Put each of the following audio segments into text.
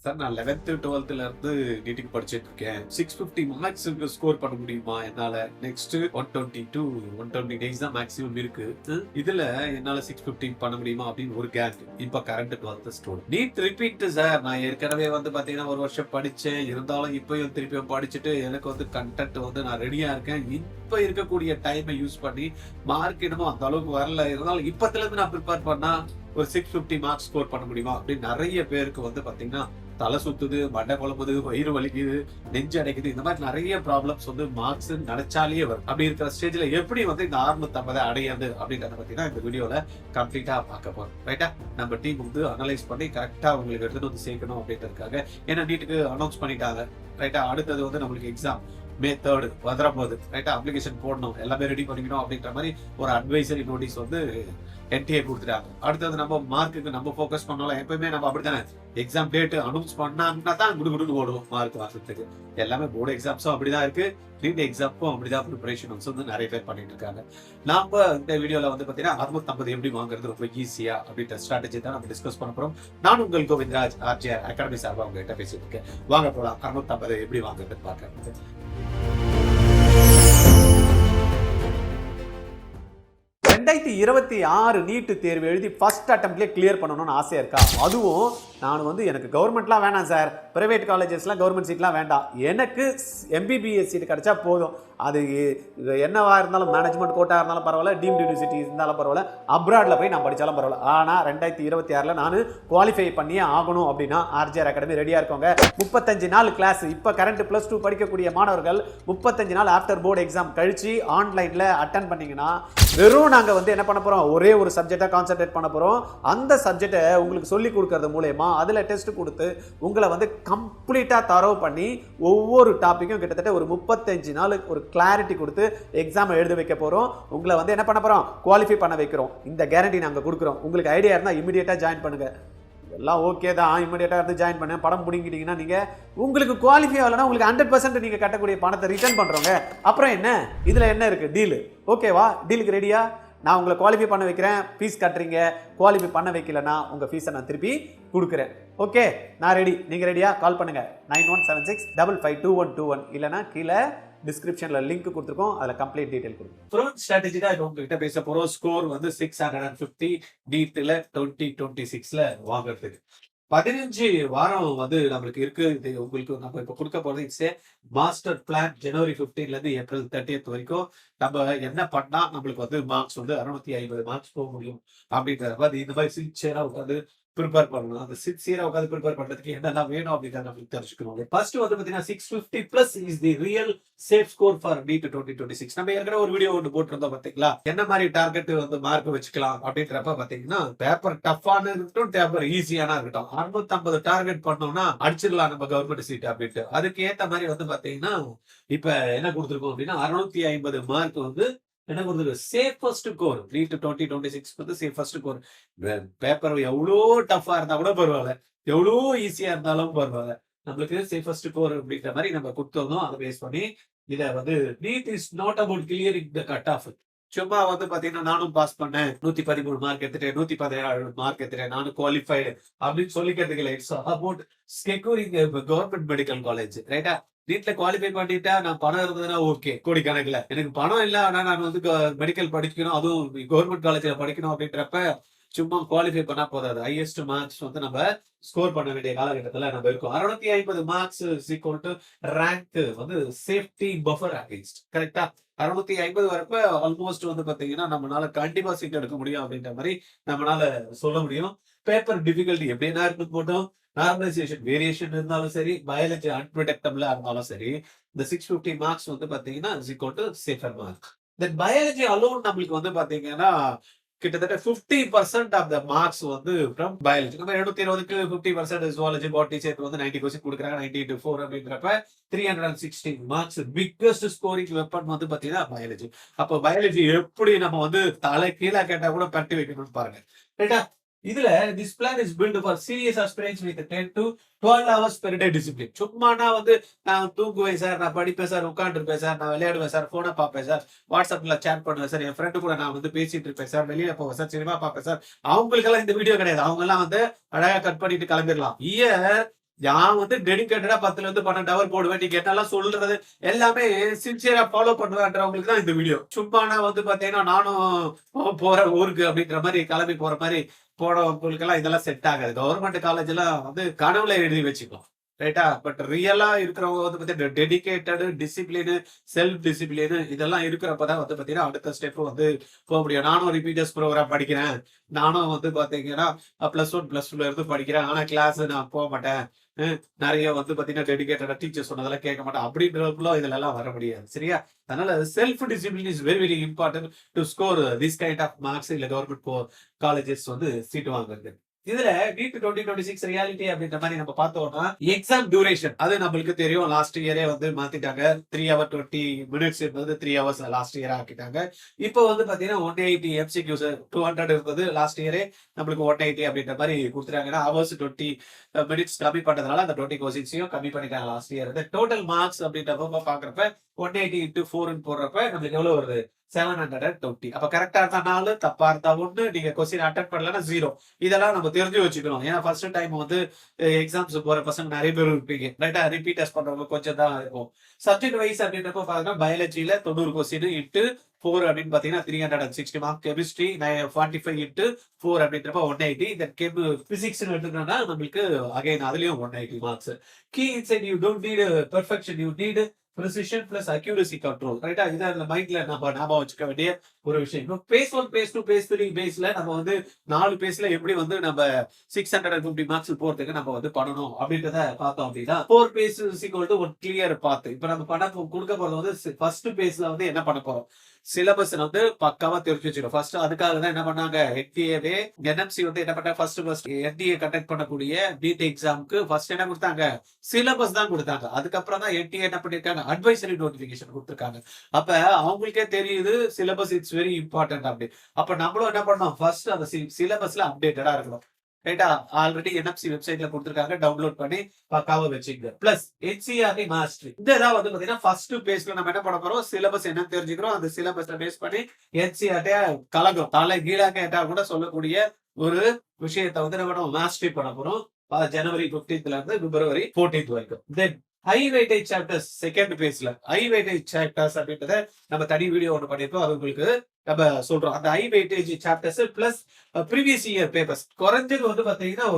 Sir நான் 11th 12th இருந்து நீட்டுக்கு படிச்சுட்டு இருக்கேன். 650 மார்க்ஸ்க்கு ஸ்கோர் பண்ண முடியுமா என்னால? நெக்ஸ்ட் 122 120 டேஸ் தான் மேக்ஸிமம் இருக்கு. இதுல என்னால 650 பண்ண முடியுமா அப்படின்னு ஒரு கேப். இப்ப current 12th student. NEET repeat sir. நான் ஏற்கனவே வந்து பாத்தீங்கன்னா ஒரு வருஷம் படிச்சேன். இருந்தாலும் இப்பயும் திருப்பியும் படிச்சுட்டு எனக்கு வந்து கண்டென்ட் வந்து நான் ரெடியா இருக்கேன். இப்ப இருக்கக்கூடிய டைமை யூஸ் பண்ணி மார்க் என்னமோ அந்த அளவுக்கு வரல. இருந்தாலும் இப்பத்துல இருந்து நான் ப்ரிப்பேர் பண்ணா ஒரு 650 மார்க்ஸ் ஸ்கோர் பண்ண முடியுமா அப்படின்னு நிறைய பேருக்கு வந்து பாத்தீங்கன்னா தலை சுத்துது, மண்டை குழம்புது, வயிறு வலிக்குது, நெஞ்சு அடைக்குது. இந்த மாதிரி நிறைய ப்ராப்ளம்ஸ் வந்து மார்க்ஸ் நினைச்சாலே வரும். அப்படி இருக்கிற ஸ்டேஜ்ல எப்படி வந்து இந்த 650 அடையாது அப்படின்றத பத்தி தான் இந்த வீடியோல கம்ப்ளீட்டா பார்க்க போறோம். ரைட்டா? நம்ம டீம் வந்து அனலைஸ் பண்ணி கரெக்டா உங்களுக்கு எடுத்துட்டு வந்து சேர்க்கணும் அப்படின்றதுக்காக. ஏன்னா நீட்டுக்கு அனௌன்ஸ் பண்ணிட்டாங்க. ரைட்டா? அடுத்தது வந்து நம்மளுக்கு எக்ஸாம் மே 3 வந்துறபோது. ரைட்டா? அப்ளிகேஷன் போடணும், எல்லாமே ரெடி பண்ணிக்கணும் அப்படின்ற மாதிரி ஒரு அட்வைசரி நோட்டீஸ் வந்து என்டிஏ கொடுத்துட்டாங்க. அடுத்தது நம்ம மார்க்குக்கு நம்ம ஃபோக்கஸ் பண்ணலாம். எப்பவுமே நம்ம அப்படித்தானே, எக்ஸாம் டேட் அனௌன்ஸ் பண்ணாங்கன்னா தான் குடுகுடுன்னு ஓடுவோம் மார்க் வாங்குறதுக்கு. எல்லாமே போர்டு எக்ஸாம்ஸும் அப்படிதான் இருக்கு, நீட் எக்ஸாம்க்கும் அப்படிதான் ப்ரிப்பரேஷன்ஸ் வந்து நிறைய பேர் பண்ணிட்டு இருக்காங்க. நாம இந்த வீடியோல வந்து பாத்தீங்கன்னா 650 எப்படி வாங்குறது ரொம்ப ஈஸியா அப்படின்ற ஸ்ட்ராட்டஜி தான் நம்ம டிஸ்கஸ் பண்ண போறோம். நான் உங்கள் கோவிந்தராஜ் ஆர்ஜிஆர் அகாடமி சார்பா உங்ககிட்ட பேசிட்டு இருக்கேன். வாங்க போலாம் 650 எப்படி வாங்குறதுன்னு பார்க்கறது. 2026 நீட்டு தேர்வு எழுதி ஃபர்ஸ்ட் அட்டம்ப்ட்லேயே கிளியர் பண்ணணும்னு ஆசையா இருக்கா? அதுவும் நான் வந்து எனக்கு கவர்மெண்ட்லாம் வேணாம் சார், பிரைவேட் காலேஜஸ்லாம் கவர்மெண்ட் சீட்லாம் வேண்டாம், எனக்கு எம்பிபிஎஸ் சீட் கிடைச்சா போதும். அது என்னவா இருந்தாலும், மேனேஜ்மெண்ட் கோட்டா இருந்தாலும் பரவாயில்ல, டீம்டு யூனிவர்சிட்டி இருந்தாலும் பரவாயில்ல, அப்ராட்ல போய் நான் படிச்சாலும் பரவாயில்ல. ஆனால் 2026 நான் குவாலிஃபை பண்ணியே ஆகணும் அப்படின்னா ஆர்ஜிஆர் அகாடமி ரெடியா இருக்கோங்க. 35 நாள் கிளாஸ். இப்போ கரண்ட் +2 படிக்கக்கூடிய மாணவர்கள் 35 நாள் ஆஃப்டர் போர்டு எக்ஸாம் கழிச்சு ஆன்லைன்ல அட்டன் பண்ணீங்கன்னா வெறும் நாங்கள் வந்து என்ன பண்ண போறோம், ஒரே ஒரு சப்ஜெக்டா கான்சென்ட்ரேட் பண்ண போறோம். அந்த சப்ஜெக்டை உங்களுக்கு சொல்லி கொடுக்கறது மூலயமா அதுல டெஸ்ட் கொடுத்து உங்களை வந்து கம்ப்ளீட்டா தரவு பண்ணி ஒவ்வொரு டாபிக்கும் கிட்டத்தட்ட ஒரு 35 நாள் ஒரு கிளாரிட்டி கொடுத்து எக்ஸாம் எழுத வைக்க போறோம். உங்களை வந்து என்ன பண்ண போறோம், குவாலிஃபை பண்ண வைக்கிறோம். இந்த கேரண்டி நாங்க கொடுக்குறோம். உங்களுக்கு ஐடியா இருந்தா இமிடியேட்டா ஜாயின் பண்ணுங்க. எல்லாம் ஓகே தான், இமிடியேட்டா இருந்து ஜாயின் பண்ண படம் பிடிங்கிட்டீங்கன்னா நீங்க உங்களுக்கு குவாலிஃபை ஆகலன்னா உங்களுக்கு 100% நீங்க கட்டக்கூடிய பணத்தை ரிட்டர்ன் பண்றோங்க. அப்புறம் என்ன, இதுல என்ன இருக்கு, டீல் ஓகேவா? டீலுக்கு ரெடியா? நான் உங்களை குவாலிஃபை பண்ண வைக்கிறேன், ஃபீஸ் கட்டுறீங்க. குவாலிஃபை பண்ண வைக்கலன்னா உங்க ஃபீஸை நான் திருப்பி கொடுக்குறேன். ஓகே, நான் ரெடி. நீங்க ரெடியா? கால் பண்ணுங்க 9176552121 இல்லைன்னா கீழே டிஸ்கிரிப்ஷன்ல லிங்க் கொடுத்துருக்கோம், அதுல கம்ப்ளீட் டீடைல் கொடுக்கும். ப்ரோன் ஸ்ட்ராட்டஜி தான் இப்போ உங்ககிட்ட பேச போறோம். ஸ்கோர் வந்து 650 நீட்ல 2026ல வாங்குறதுக்கு 15 வாரம் வந்து நம்மளுக்கு இருக்கு. இது உங்களுக்கு நம்ம இப்ப கொடுக்க போறது இட்ஸ் மாஸ்டர் பிளான். ஜனவரி 15ல இருந்து ஏப்ரல் 30th வரைக்கும் நம்ம என்ன பண்ணா நம்மளுக்கு வந்து மார்க்ஸ் வந்து 650 மார்க்ஸ் போக முடியும் அப்படின்றத இந்த மாதிரி சின்சியரா உட்காந்து ப்ரிப்பேர் பண்ணணும். அந்த சின்சியரா உட்காந்து ப்ரிப்பேர் பண்றதுக்கு என்னெல்லாம் வேணும் அப்படின்றத நம்மளுக்கு தெரிஞ்சுக்கணும். ஃபர்ஸ்ட் வந்து பாத்தீங்கன்னா 650+ is the real safe score for NEET 2026. நம்ம ஏற்கனவே ஒரு வீடியோ ஒன்று போட்டிருந்தோம் பாத்தீங்களா, என்ன மாதிரி டார்கெட் வந்து மார்க் வச்சுக்கலாம் அப்படின்றப்ப பாத்தீங்கன்னா பேப்பர் டஃப்பான இருக்கட்டும், பேப்பர் ஈஸியான இருக்கட்டும், 650 டார்கெட் பண்ணோம்னா அடிச்சிடலாம் நம்ம கவர்மெண்ட் சீட் அப்படின்ட்டு. அதுக்கு ஏத்த மாதிரி வந்து பாத்தீங்கன்னா இப்ப என்ன கொடுத்துருக்கோம் அப்படின்னா 650 மார்க் வந்து என்ன கொடுத்துருக்கு, சேஃபஸ்ட் கோர். நீட் 2026 வந்து சேஃபஸ்ட் கோர். பேப்பர் எவ்வளோ டஃபா இருந்தா கூட பரவாயில்ல, எவ்வளோ ஈஸியா இருந்தாலும் பரவாயில்ல, நம்மளுக்கு சேஃபஸ்ட் கோர் அப்படின்ற மாதிரி நம்ம கொடுத்தோம். அதை பேஸ் பண்ணி இதை வந்து need is not about clearing the cut off. சும்மா வந்து பாத்தீங்கன்னா நானும் பாஸ் பண்ணேன், 113 மார்க் எடுத்துட்டேன், 117 மார்க் எடுத்துட்டேன், நானும் குவாலிஃபைடு அப்படின்னு சொல்லிக்கிறதுக்கு இல்லை. It's about securing government medical college. ரைட்டா? நீட்ல குவாலிஃபை பண்ணிட்டா நான் பணம் இருந்ததுன்னா ஓகே, கோடிக்கணக்கில். எனக்கு பணம் இல்லை, ஆனா நான் வந்து மெடிக்கல் படிக்கணும், அதுவும் கவர்மெண்ட் காலேஜ்ல படிக்கணும் அப்படின்றப்ப சும்மா குவாலிஃபை பண்ணா போதாது. ஹையஸ்ட் மார்க்ஸ் வந்து நம்ம ஸ்கோர் பண்ண வேண்டிய காலகட்டத்துல நம்ம இருக்கோம். 650 மார்க்ஸ் ஈக்குவல் டு ரேங்க் வந்து சேஃப்டி பஃபர் அகைன்ஸ்ட். கரெக்டா? 650 வரப்ப ஆல்மோஸ்ட் வந்து பாத்தீங்கன்னா நம்மளால கண்டிப்பா சீட் எடுக்க முடியும் அப்படின்ற மாதிரி நம்மளால சொல்ல முடியும். பேப்பர் டிஃபிகல்ட்டி எப்படின்னா இருக்கு போட்டோம், நார்மலைசேஷன் வேரியேஷன் இருந்தாலும் சரி, பயாலஜி அன்பிரடிக்டபிளா இருந்தாலும் சரி, இந்த 650 மார்க்ஸ் வந்து பாத்தீங்கன்னா equal to safer mark. Then biology alone நம்மளுக்கு வந்து பாத்தீங்கன்னா கிட்டத்தட்ட 50% ஆஃப் த மார்க்ஸ் வந்து ஃப்ரம் பயாலஜி. நம்ம 720க்கு 50% ஜுவாலஜி பாட்னி சேர்த்து வந்து 90% கொடுக்குறாங்க. 90-4 அப்படின்றப்ப 316 மார்க்ஸ் பிக்கஸ்ட் ஸ்கோரிங் வெப்பன் வந்து பாத்தீங்கன்னா பயாலஜி. அப்போ பயாலஜி எப்படி நம்ம வந்து தலை கீழே கேட்டா கூட பட்டி வைக்கணும்னு பாருங்க. ரைட்டா? இதுல this plan is built for serious aspirants with 10 to 12 hours per day discipline. சும்மானா வந்து நான் தூங்குவேன் சார், நான் படிப்பேன் சார், உட்காந்துருப்பேன் சார், நான் விளையாடுவேன் சார், போனை பார்ப்பேன் சார், வாட்ஸ்அப்ல சேட் பண்ணுவேன் சார், என் ஃப்ரெண்டு கூட நான் வந்து பேசிட்டு இருப்பேன் சார், வெளியில போவேன் சார், சினிமா பார்ப்பேன் சார், அவங்களுக்கெல்லாம் இந்த வீடியோ கிடையாது. அவங்க எல்லாம் வந்து அழகா கட் பண்ணிட்டு கிளம்பிடலாம். நான் வந்து டெடிகேட்டடா 10ல இருந்து 12 ஹவர் போடுவேன். நீங்க என்னெல்லாம் சொல்றது எல்லாமே சின்சியரா ஃபாலோ பண்ணுவேன்றவங்களுக்கு தான் இந்த வீடியோ. சும்மா நான் வந்து பார்த்தீங்கன்னா, நானும் போறேன் ஊருக்கு அப்படின்ற மாரி கிளம்பி போற மாரி போனவங்களுக்கெல்லாம் இதெல்லாம் செட் ஆகாது. கவர்மெண்ட் காலேஜ்லாம் வந்து கனவுல எழுதி வச்சுக்கலாம். ரைட்டா? பட் ரியலா இருக்கிறவங்க வந்து பார்த்தீங்கன்னா, டெடிகேட்டடு, டிசிப்ளினு, செல்ஃப் டிசிப்ளினு இதெல்லாம் இருக்கிறப்ப தான் வந்து பார்த்தீங்கன்னா, அடுத்த ஸ்டெப் வந்து போ முடியும். நானும் ரிப்பீட்டர்ஸ் ப்ரோகிராம் படிக்கிறேன். நானும் வந்து பார்த்தீங்கன்னா, +1, +2ல இருந்து படிக்கிறேன். ஆனா கிளாஸ் நான் போமாட்டேன். நெறைய வந்து பார்த்தீங்கன்னா, டெடிகேட்டடா டீச்சர் சொன்னதெல்லாம் கேட்க மாட்டேன். அப்படின்றவங்களும் இதுலலாம் வர முடியாது. சரியா? அதனால self discipline is very, very important to score this kind of marks இல்ல கவர்ன்மென்ட் காலேஜஸ் வந்து சீட் வாங்குறது. இதுல நீட் 2026 ரியாலிட்டி அப்படின்ற மாதிரி நம்ம பார்த்தோம்னா, எக்ஸாம் டியூரேஷன் அது நம்மளுக்கு தெரியும். லாஸ்ட் இயரே வந்து மாத்திட்டாங்க. 3 ஹவர் 20 மினிட்ஸ் இருந்தது 3 ஹவர்ஸ் லாஸ்ட் இயர் ஆக்கிட்டாங்க. இப்போ வந்து பாத்தீங்கன்னா 180 எம்சிக்யூஸ் 200 இருந்தது லாஸ்ட் இயரே நம்மளுக்கு 180 அப்படின்ற மாதிரி கொடுத்துட்டாங்கன்னா ஹவர்ஸ் 20 மினிட்ஸ் கம்மி பண்றதுனால அந்த 20 கொஸ்டின்ஸையும் கம்மி பண்ணிட்டாங்க லாஸ்ட் இயர். டோட்டல் மார்க்ஸ் அப்படின்றப்ப பாக்குறப்ப 180 into 4 போடுறப்ப நம்மளுக்கு எவ்வளவு வருது 720. அப்ப கரெக்டா இருந்தா 4, தப்பா இருந்தா 1, நீங்க கொஸ்டின் அட்டெண்ட் பண்ணலன்னா 0. இதெல்லாம் நம்ம தெரிஞ்சு வச்சுக்கணும். ஏன்னா ஃபர்ஸ்ட் டைம் வந்து எக்ஸாம்ஸ் போற பசங்க நிறைய பேர் இருப்பீங்க. ரைட்டா? ரிப்பீட்டர்ஸ் பண்றவங்க கொஞ்சம் தான் இருக்கும். சப்ஜெக்ட் வைஸ் அப்படின்றப்ப பாத்தீங்கன்னா பயாலஜில 90 கொஸ்டின் இன்ட்டு 4 அப்படின்னு பாத்தீங்கன்னா 360 மார்க். கெமிஸ்ட்ரி 45 இன்ட்டு 4 அப்படின்றப்ப 180. தென் பிசிக்ஸ் எடுத்துக்கிட்டோம்னா நம்மளுக்கு அகைன் அதுலயும் 180 marks. Key insight you don't need perfection, you need precision plus accuracy control. ரைட்டா? இதான் இந்த மைண்ட்ல நம்ம ஞாபகம் வச்சுக்க வேண்டிய ஒரு விஷயம். இப்போ பேஸ் 1, பேஸ் 2, பேஸ் 3 பேஸ்ல நம்ம வந்து 4 பேஸ்ல எப்படி வந்து நம்ம 650 மார்க்ஸ் போறதுக்கு நம்ம வந்து பண்ணணும் அப்படின்றத பார்த்தோம் அப்படின்னா 4 பேஸ் இஸ் ஈக்குவல் டு ஒரு கிளியர் பாத். இப்போ நம்ம கொடுக்க போறது வந்து ஃபர்ஸ்ட் பேஸ்ல வந்து என்ன பண்ண போறோம், சிலபஸ் வந்து பக்காவா தெரிஞ்சு வச்சிடும். ஃபர்ஸ்ட் அதுக்காக தான் என்ன பண்ணாங்க, என்டிஏவே என்எம்சி வந்து என்ன பண்ணாங்க, ஃபர்ஸ்ட் என்டிஏ கண்டக்ட் பண்ணக்கூடிய நீட் எக்ஸாமுக்கு ஃபர்ஸ்ட் என்ன கொடுத்தாங்க, சிலபஸ் தான் கொடுத்தாங்க. அதுக்கப்புறம் தான் என்டிஏ என்ன பண்ணிருக்காங்க, அட்வைசரி நோட்டிபிகேஷன் கொடுத்திருக்காங்க. அப்ப அவங்களுக்கே தெரியுது சிலபஸ் இட்ஸ் வெரி இம்பார்ட்டன்ட் அப்படி. அப்ப நம்மளும் என்ன பண்ணோம், ஃபர்ஸ்ட் அந்த சிலபஸ்ல அப்டேட்டடா இருக்கணும். ரைட்டா? ஆல்ரெடி என்எஃப்சி வெப்சைட்ல கொடுத்திருக்காங்க, டவுன்லோட் பண்ணி பக்காவா வச்சுங்க. பிளஸ் என்சிஆர்டி மாஸ்டரி இதெல்லாம் வந்து பாத்தீங்கன்னா ஃபர்ஸ்ட் பேஸ்ல நம்ம என்ன பண்ண போறோம், சிலபஸ் என்னன்னு தெரிஞ்சுக்கிறோம். அந்த சிலபஸ்ல பேஸ் பண்ணி என்சிஆர்டியா கலக்கும் தலை கீழா கேட்டா கூட சொல்லக்கூடிய ஒரு விஷயத்தை வந்து நம்ம மாஸ்டரி பண்ண போறோம். ஜனவரி 15ல இருந்து பிப்ரவரி 14 வரைக்கும். Then high weightage chapters second பேஸ்ல ஹை வெயிட்டேஜ் சாப்டர்ஸ் அப்படின்றத நம்ம தனி வீடியோ ஒன்று பண்ணிருக்கோம். அது உங்களுக்கு நம்ம சொல்றோம். அந்த high weightage chapters plus previous year papers குறைஞ்சது வந்து பாத்தீங்கன்னா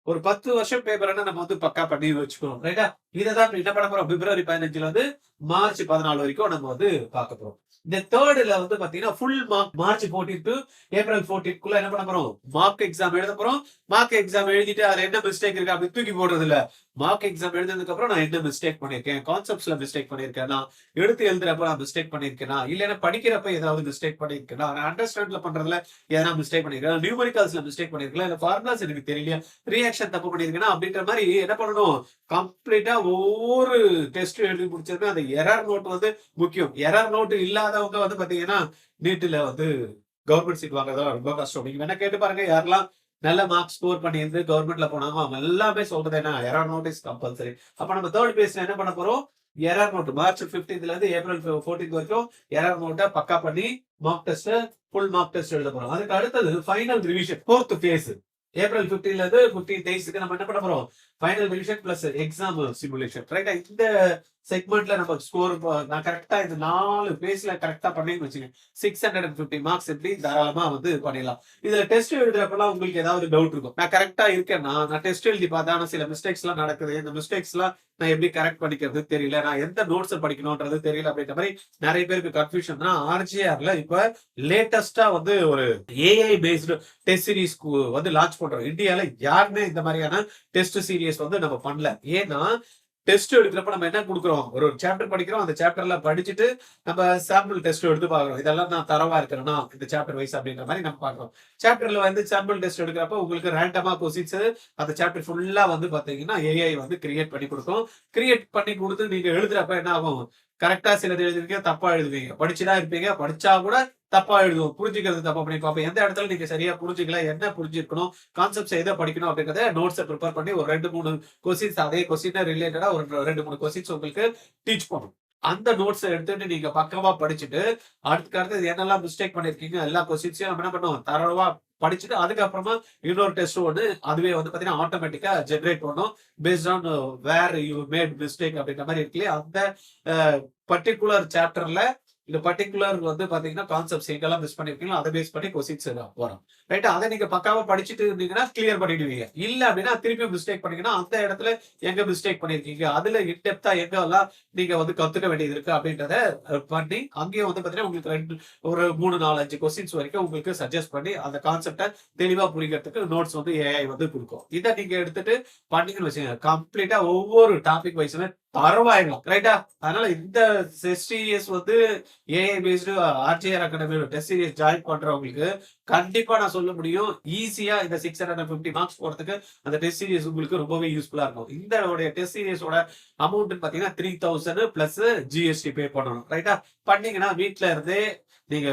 ஒரு 10 வருஷம் பேப்பர் நம்ம வந்து பக்கா பண்ணி வச்சுக்கணும். ரைட்டா? இதை தான் என்ன பண்ண போறோம், பிப்ரவரி 15ல வந்து மார்ச் 14 வரைக்கும் நம்ம வந்து பார்க்க போறோம். இந்த தேர்ட்ல வந்து பாத்தீங்கன்னா full mark March 14 to April 14 என்ன பண்ண போறோம், மார்க் எக்ஸாம் எழுத போறோம். மார்க் எக்ஸாம் எழுதிட்டு அதுல என்ன மிஸ்டேக் இருக்கு அப்படி தூக்கி போடுறது இல்ல. மார்க் எக்ஸாம் எழுதுனதுக்கு அப்புறம் நான் என்ன மிஸ்டேக் பண்ணிருக்கேன், கான்செப்ட்ஸ்ல மிஸ்டேக் பண்ணிருக்கேன், எடுத்து எழுதுறப்ப நான் மிஸ்டேக் பண்ணிருக்கேனா, இல்லைன்னா படிக்கிறப்ப ஏதாவது மிஸ்டேக் பண்ணிருக்கேனா, நான் அண்டர்ஸ்டாண்ட்ல பண்றதுல எதனா மிஸ்டேக் பண்ணிருக்கேன், நியூமரிக்கல்ஸ்ல மிஸ்டேக் பண்ணிருக்கலாம், இல்ல ஃபார்முலாஸ் எனக்கு தெரியல, ரியாக்ஷன் தப்பு பண்ணிருக்கேனா அப்படின்ற மாதிரி என்ன பண்ணணும், கம்ப்ளீட்டா ஒவ்வொரு டெஸ்ட் எழுதி முடிச்சதுமே அந்த எரர் நோட் வந்து முக்கியம். எரர் நோட் இல்லாதவங்க வந்து பாத்தீங்கன்னா நீட்ல வந்து கவர்மெண்ட் சீட் வாங்குறதா ரொம்ப கஷ்டம். நீங்க வேணா கேட்டு பாருங்க, யாரெல்லாம் நல்ல மார்க் ஸ்கோர் பண்ணியிருந்து கவர்மெண்ட்ல போனாங்க அவங்க எல்லாமே சொல்றது என்ன, எரர் நோட் இஸ் கம்பல்சரி. அப்ப நம்ம தேர்ட் பேஸ்ல என்ன பண்ண போறோம், எரர் நோட் மார்ச் 15ல இருந்து ஏப்ரல் 14 வரைக்கும் எரர் நோட்டை பக்கா பண்ணி mark test full mark test எழுத போறோம். அதுக்கு அடுத்தது final revision fourth phase April 15ல இருந்து 15 டேஸ்க்கு நம்ம என்ன பண்ண போறோம், final revision plus exam simulation. ரைட்டா? இந்த செக்மெண்ட்ல நம்ம ஸ்கோர் நான் கரெக்டா இந்த 4 பேஸ்ல கரெக்டா பண்ணீங்கன்னு வச்சுங்க 650 மார்க்ஸ் எப்படி தாராளமா வந்து பண்ணிடலாம். இதுல டெஸ்ட் எழுதுறப்பெல்லாம் உங்களுக்கு ஏதாவது டவுட் இருக்கும், நான் கரெக்டா இருக்கேன்னா, நான் டெஸ்ட் எழுதி பார்த்தா ஆனா சில மிஸ்டேக்ஸ் எல்லாம் நடக்குது, இந்த மிஸ்டேக்ஸ் எல்லாம் நான் எப்படி கரெக்ட் பண்ணிக்கிறது தெரியல, நான் எந்த நோட்ஸ் படிக்கணும்ன்றது தெரியல அப்படின்ற மாதிரி நிறைய பேருக்கு கன்ஃபியூஷன் தான். ஆர்ஜிஆர்ல இப்ப லேட்டஸ்டா வந்து ஒரு ஏஐ பேஸ்டு டெஸ்ட் சீரிஸ் வந்து லான்ச் பண்றோம். இந்தியால யாருமே இந்த மாதிரியான டெஸ்ட் சீரியஸ் வந்து நம்ம பண்ணல. ஏன்னா டெஸ்ட் எடுக்கிறப்ப நம்ம என்ன கொடுக்குறோம், ஒரு சாப்டர் படிக்கிறோம், அந்த சாப்டர்ல படிச்சுட்டு நம்ம சாம்பிள் டெஸ்ட் எடுத்து பாக்குறோம். இதெல்லாம் நான் தரவா இருக்கிறேன்னா இந்த சாப்டர் வைஸ் அப்படின்ற மாதிரி நம்ம பாக்குறோம். சாப்டர்ல வந்து சாம்பிள் டெஸ்ட் எடுக்கிறப்ப உங்களுக்கு ரேண்டமா கொஸ்டின்ஸ் அந்த சாப்டர் ஃபுல்லா வந்து பாத்தீங்கன்னா ஏஐ வந்து கிரியேட் பண்ணி கொடுக்கும். கிரியேட் பண்ணி கொடுத்து நீங்க எழுதுறப்ப என்ன ஆகும், கரெக்டா சிலது எழுதுவீங்க, தப்பா எழுதுவீங்க, படிச்சுதான் இருப்பீங்க, படிச்சா கூட தப்பா எழுதுவோம், புரிஞ்சுக்கிறது தப்பா பண்ணி பார்ப்போம். எந்த இடத்துல நீங்க சரியா புரிஞ்சுக்கல, என்ன புரிஞ்சிருக்கணும், கான்செப்ட்ஸ் எதை படிக்கணும் அப்படிங்கறத நோட்ஸ் ப்ரிப்பேர் பண்ணி ஒரு 2-3 கொஸ்டின்ஸ் அதே கொஸ்டின் ரிலேட்டடா ஒரு 2-3 கொஸ்டின்ஸ் உங்களுக்கு டீச் பண்ணும். அந்த நோட்ஸ் எடுத்துட்டு நீங்க பக்கவா படிச்சுட்டு அடுத்து என்னெல்லாம் மிஸ்டேக் பண்ணிருக்கீங்க எல்லா கொஸ்டின்ஸையும் நம்ம என்ன பண்ணுவோம் தரவா படிச்சுட்டு அதுக்கப்புறமா இன்னொரு டெஸ்ட் ஒன்று அதுவே வந்து பாத்தீங்கன்னா ஆட்டோமேட்டிக்கா ஜென்ரேட் பண்ணும் based on where you made mistake அப்படின்ற மாதிரி இருக்கு அந்த பர்டிகுலர் சாப்டர்ல இந்த பர்டிகுலர் வந்து பாத்தீங்கன்னா கான்செப்ட்ஸ் எங்கெல்லாம் மிஸ் பண்ணிருக்கீங்களோ அதை பேஸ் பண்ணி கொஸ்டின்ஸ் வரும் ரைட். அதை நீங்க பக்காவா படிச்சுட்டு இருந்தீங்கன்னா கிளியர் பண்ணிடுவீங்க. இல்ல அப்படின்னா திருப்பி மிஸ்டேக் பண்ணீங்கன்னா அந்த இடத்துல எங்க மிஸ்டேக் பண்ணிருக்கீங்க அதுல இன்டெப்தா எங்க எல்லாம் நீங்க வந்து கத்துக்க வேண்டியது இருக்கு அப்படின்றத பண்ணி அங்கேயும் வந்து பாத்தீங்கன்னா உங்களுக்கு ஒரு 3-4-5 கொஸ்டின்ஸ் வரைக்கும் உங்களுக்கு சஜஸ்ட் பண்ணி அந்த கான்செப்டை தெளிவா புரிக்கிறதுக்கு நோட்ஸ் வந்து ஏஐ வந்து கொடுக்கும். இதை நீங்க எடுத்துட்டு பண்ணீங்கன்னு வச்சுங்க கம்ப்ளீட்டா ஒவ்வொரு டாபிக் வைஸுமே தரவாயிடலாம் ரைட்டா. அதனால இந்த டெஸ்ட் சீரியஸ் வந்து ஏஐ பேஸ்டு ஆர்ஜிஆர் அகாடமியோட டெஸ்ட் சீரியஸ் ஜாயின் பண்றவங்களுக்கு கண்டிப்பா நான் சொல்ல முடியும் ஈஸியா இந்த 650 மார்க்ஸ் போறதுக்கு அந்த டெஸ்ட் சீரியஸ் உங்களுக்கு ரொம்பவே யூஸ்ஃபுல்லா இருக்கும். இந்த டெஸ்ட் சீரியஸோட அமௌண்ட் பாத்தீங்கன்னா 3000 பிளஸ் ஜிஎஸ்டி பே பண்ணணும் ரைட்டா. பண்ணீங்கன்னா வீட்டுல இருந்தே நீங்க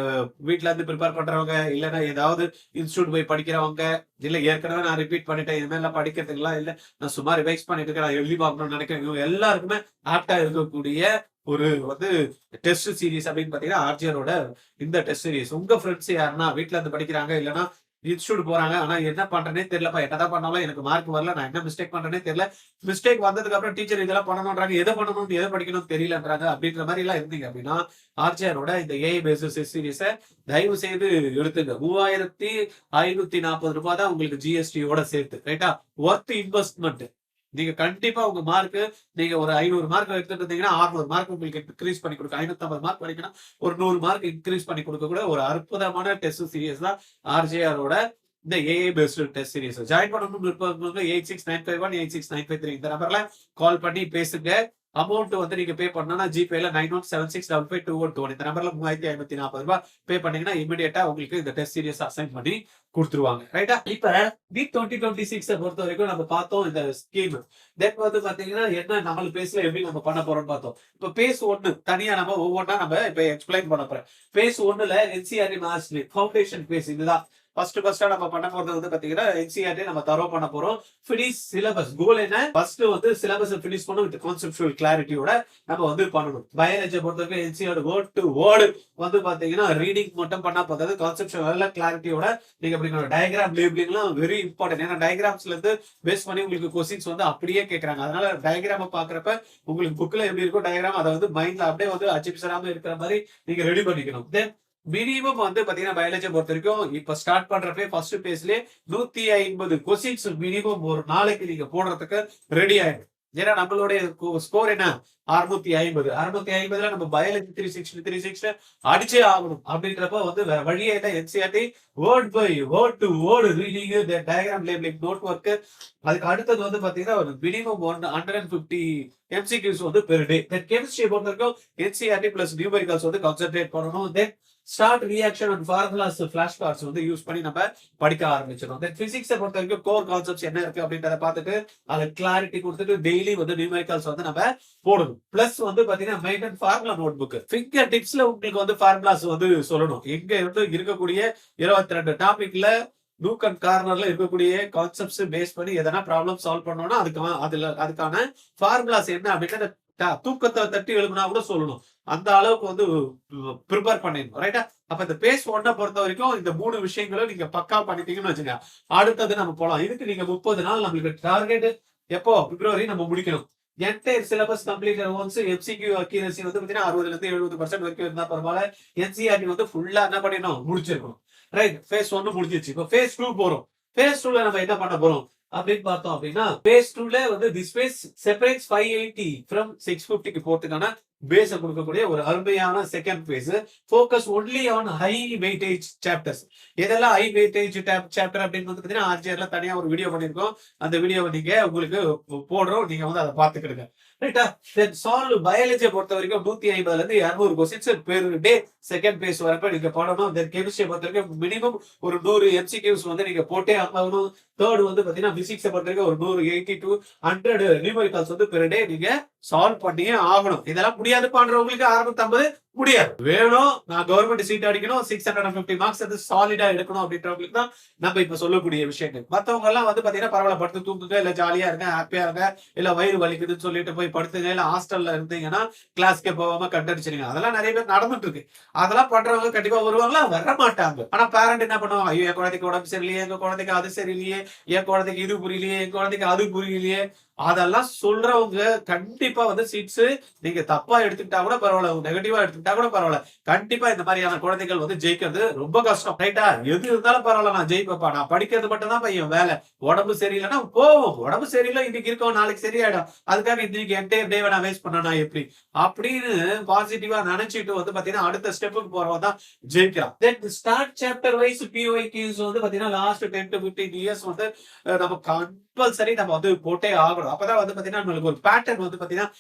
வீட்டுல இருந்து ப்ரிப்பேர் பண்றவங்க இல்லைன்னா ஏதாவது இன்ஸ்டியூட் போய் படிக்கிறவங்க இல்ல ஏற்கனவே நான் ரிப்பீட் பண்ணிட்டேன் இனிமேல் எல்லாம் படிக்கிறதுக்குலாம் இல்ல நான் சும்மா ரிவைஸ் பண்ணிட்டு இருக்கேன் நான் எழுதி பார்க்கணும்னு நினைக்கிறேன் இவங்க எல்லாருக்குமே ஆப்டா இருக்கக்கூடிய ஒரு வந்து டெஸ்ட் சீரிஸ் அப்படின்னு பாத்தீங்கன்னா ஆர்ஜிஆரோட இந்த டெஸ்ட் சீரிஸ். உங்க ஃப்ரெண்ட்ஸ் யாருன்னா வீட்டுல இருந்து படிக்கிறாங்க இல்லைன்னா இன்ஸ்டியூட் போறாங்க ஆனா என்ன பண்றேனே தெரியலப்பா என்னதான் பண்ணாலும் எனக்கு மார்க் வரல நான் என்ன மிஸ்டேக் பண்றேனே தெரியல மிஸ்டேக் வந்ததுக்கு அப்புறம் டீச்சர் இதெல்லாம் பண்ணணும்ன்றாங்க எதை பண்ணணும் எதை படிக்கணும் தெரியலன்றாங்க அப்படின்ற மாதிரி எல்லாம் இருந்தீங்க அப்படின்னா ஆர்ஜிஆரோட இந்த ஏஐ பேஸ்ட் சீரிஸை தயவு செய்து எடுத்துங்க. 3540 ரூபாய் தான் உங்களுக்கு ஜிஎஸ்டியோட சேர்த்து ரைட்டா. Worth investment. நீங்க கண்டிப்பா உங்க மார்க் நீங்க ஒரு 500 மார்க் எடுத்துட்டு இருந்தீங்கன்னா 600 மார்க் உங்களுக்கு இன்க்ரீஸ் பண்ணி கொடுக்க 550 மார்க் வரைக்கும் ஒரு 100 மார்க் இன்க்ரீஸ் பண்ணி கொடுக்க கூட ஒரு அற்புதமான டெஸ்ட் சீரிஸ் தான் ஆர்ஜிஆரோட இந்த AI based test series. Join பண்ணணும்னு இருப்பவங்க 86951 86953 இந்த நம்பர்ல கால் பண்ணி பேசுங்க. அமௌண்ட் வந்து நீங்க பே பண்ணா ஜிபேல 9176552121 இந்த நம்பர்ல 3540 ரூபாய் பே பண்ணீங்கன்னா இமிடியேட்டா உங்களுக்கு இந்த டெஸ்ட் சீரிஸ் அசைன் பண்ணி கொடுத்துருவாங்க ரைட்டா. இப்ப நீட் 2026 பொறுத்த வரைக்கும் நம்ம பார்த்தோம் இந்த ஸ்கீம். தென் வந்து பாத்தீங்கன்னா என்ன நம்ம பேஸ்ல எப்படி நம்ம பண்ண போறோம்னு பார்த்தோம். இப்ப பேஸ் 1 தனியா நம்ம ஒவ்வொன்றா நம்ம இப்ப எக்ஸ்பிளைன் பண்ண போறோம். பேஸ் 1ல என்சிஆர்டி மாஸ்டரி ஃபவுண்டேஷன் பேஸ் இதுதான் ஃபர்ஸ்டா நம்ம பண்ண போறது வந்து பாத்தீங்கன்னா என்சிஆர்டி நம்ம தரோ பண்ண போறோம். ஃபினிஷ் சிலபஸ் கோல் என்ன ஃபர்ஸ்ட் வந்து சிலபஸ் ஃபினிஷ் பண்ணணும் வித் கான்செப்சுவல் கிளாரிட்டியோட நம்ம வந்து பண்ணணும். பயாலஜி பொறுத்தவரைக்கும் என்சிஆர்டி வேர்ட் டு வேர்டு வந்து பாத்தீங்கன்னா ரீடிங் மட்டும் பண்ணா போதாது கான்செப்சுவல் கிளாரிட்டியோட நீங்க அப்படிங்கிற டயக்ராம் லேபிளிங்லாம் வெரி இம்பார்ட்டன்ட். ஏன்னா டயக்ராம்ஸ்ல இருந்து பேஸ் பண்ணி உங்களுக்கு கொஸ்டின்ஸ் வந்து அப்படியே கேட்கறாங்க. அதனால டயக்ராம பாக்குறப்ப உங்களுக்கு புக்ல எப்படி இருக்கும் டயக்ராம் அதை வந்து மைண்ட்ல அப்படியே வந்து அச்சிபிசராம இருக்கிற மாதிரி நீங்க ரெடி பண்ணிக்கணும். தென் மினிமம் வந்து பாத்தீங்கன்னா பயாலஜி பொறுத்த வரைக்கும் இப்ப ஸ்டார்ட் பண்றப்பே ஃபர்ஸ்ட் பேஸ்லயே 150 கொஸ்டின்ஸ் மினிமம் ஒரு நாளைக்கு நீங்க போடுறதுக்கு ரெடி ஆயிடும். ஏன்னா நம்மளுடைய ஸ்கோர் என்ன 650 நம்ம பயாலஜி 360 அடிச்சே ஆகணும் அப்படின்றப்ப வந்து வேற வழியே இல்லை. NCERT word by word to word reading diagram labelling note work. அதுக்கு அடுத்தது வந்து பாத்தீங்கன்னா ஒரு மினிமம் 150 MCQs வந்து பெர் டே. கெமிஸ்ட்ரி பொறுத்த வரைக்கும் என்சிஆர்டி பிளஸ் நியூமெரிக்கல்ஸ் வந்து கான்சென்ட்ரேட் பண்ணணும். Then start reaction and formulas flash cards வந்து யூஸ் பண்ணி நம்ம படிக்க ஆரம்பிச்சிடும். தென் பிசிக்ஸை பொறுத்த வரைக்கும் கோர் கான்செப்ட்ஸ் என்ன இருக்கு அப்படின்றத பார்த்துட்டு அதை கிளாரிட்டி கொடுத்துட்டு டெய்லி வந்து நியூமெரிக்கல்ஸ் வந்து நம்ம போடணும். பிளஸ் வந்து பாத்தீங்கன்னா maintain formula note book finger டிப்ஸ்ல உங்களுக்கு வந்து ஃபார்முலாஸ் வந்து சொல்லணும். எங்க இருந்து இருக்கக்கூடிய 22 டாபிக்ல நூக் அண்ட் கார்னர்ல இருக்கக்கூடிய கான்செப்ட்ஸ் பேஸ் பண்ணி எதனா ப்ராப்ளம் சால்வ் பண்ணோம்னா அதுக்கான ஃபார்முலாஸ் என்ன அப்படின்னா தூக்கத்தை தட்டி எழுதுனா கூட சொல்லணும். அந்த அளவுக்கு வந்து ப்ரிப்பேர் பண்ணிடணும் ரைட்டா. அப்ப இந்த பேஸ் 1 பொறுத்த வரைக்கும் இந்த 3 விஷயங்களும் நீங்க பக்கா பண்ணிட்டீங்கன்னு வச்சுங்க அடுத்தது நம்ம போலாம். இதுக்கு நீங்க 30 நாள் நம்மளுக்கு டார்கெட் எப்போ பிப்ரவரி நம்ம முடிக்கணும். Entire syllabus complete once MCQ accuracy வந்து பாத்தீங்கன்னா 60ல இருந்து 70% வரைக்கும் இருந்தா பரவாயில்ல. என்சிஆர்டி வந்து ஃபுல்லா என்ன பண்ணிடணும் முடிச்சிருக்கணும் ரைட். ஃபேஸ் 1 முடிஞ்சிருச்சு. இப்போ ஃபேஸ் 2 போறோம். ஃபேஸ் 2ல நம்ம என்ன பண்ண போறோம் அப்படின்னு பார்த்தோம் அப்படின்னா பேஸ் 2ல வந்து திஸ் பேஸ் செப்பரேட்ஸ் 580 ஃப்ரம் 650க்கு போறதுக்கான பேஸ கொடுக்கக்கூடிய ஒரு அருமையான second phase. Focus only on high weightage chapters. எதெல்லாம் ஹை வெயிட்டேஜ் சாப்டர் அப்படின்னு வந்து பாத்தீங்கன்னா ஆர்ஜிஆர்ல தனியா ஒரு வீடியோ பண்ணிருக்கோம். அந்த வீடியோவை நீங்க உங்களுக்கு போடுறோம் நீங்க வந்து அதை பார்த்துக்கிடுங்க ரைட்டா. தென் சால்வ் பயாலஜியை பொறுத்த வரைக்கும் 150ல இருந்து 200 questions per day second phase வரப்ப நீங்க போடணும். தென் கெமிஸ்ட்ரியை பொறுத்த வரைக்கும் மினிமம் ஒரு 100 MCQs வந்து நீங்க போட்டே ஆகணும். தேர்ட் வந்து பாத்தீங்கன்னா பிசிக்ஸை பொறுத்த வரைக்கும் ஒரு 180 to 100 நியூமெரிக்கல்ஸ் வந்து பெர் டே நீங்க சால்வ் பண்ணியே ஆகணும். இதெல்லாம் முடியாது பண்றவங்களுக்கு 650 முடியாது. வேணும் நான் கவர்மெண்ட் சீட் அடிக்கணும் 650 மார்க்ஸ் வந்து சாலிடா எடுக்கணும் அப்படின்றவங்களுக்கு தான் நம்ம இப்ப சொல்லக்கூடிய விஷயங்கள். மத்தவங்க எல்லாம் வந்து பாத்தீங்கன்னா பரவாயில்ல படுத்து தூங்குங்க, இல்ல ஜாலியா இருங்க, ஹாப்பியா இருங்க, இல்ல வயிறு வலிக்குதுன்னு சொல்லிட்டு போய் படுத்துங்க, இல்ல ஹாஸ்டல்ல இருந்தீங்கன்னா கிளாஸ்க்கே போகாம கட்டடிச்சிருங்க. அதெல்லாம் நிறைய பேர் நடந்துட்டு இருக்கு. அதெல்லாம் பண்றவங்க கண்டிப்பா வருவாங்களா? வர மாட்டாங்க. ஆனா பேரண்ட் என்ன பண்ணுவாங்க? ஐயோ என் குழந்தைக்கு உடம்பு சரியில்லையே, எங்க குழந்தைக்கு அது சரியில்லையே, என் குழந்தைக்கு இது புரியலையே, என் குழந்தைக்கு அது புரியலையே, அதெல்லாம் சொல்றவங்க கண்டிப்பா வந்து சீட்ஸ் நீங்க தப்பா எடுத்துக்கிட்டா கூட பரவாயில்ல, நெகட்டிவா எடுத்துக்கிட்டா கூட பரவாயில்ல. கண்டிப்பா இந்த மாதிரியான குழந்தைகள் வந்து ஜெயிக்கிறது ரொம்ப கஷ்டம். ரைட்டா? எது இருந்தாலும் பரவாயில்ல நான் ஜெயிப்பேன்ப்பா. நான் படிக்கிறது மட்டும் தான் என் வேலை. உடம்பு சரியில்லைன்னா போவோம். உடம்பு சரியில்லை இன்னைக்கு இருக்கோம், நாளைக்கு சரியாயிடும். அதுக்காக இன்னைக்கு என்டையர் டேவை நான் வேஸ்ட் பண்ணனா எப்படி? அப்படின்னு பாசிட்டிவா நினைச்சிட்டு வந்து பாத்தீங்கன்னா அடுத்த ஸ்டெப்புக்கு போறவன் தான் ஜெயிக்கிறான். Then start chapter wise PYQs வந்து பாத்தீங்கன்னா லாஸ்ட் 10 to 15 இயர்ஸ் வந்து நம்ம கம்பல்சரி நம்ம வந்து போட்டே ஆகணும். அப்பதான் வந்து பாத்தீங்கன்னா நம்மளுக்கு ஒரு பேட்டர்ன் வந்து பாத்தீங்கன்னா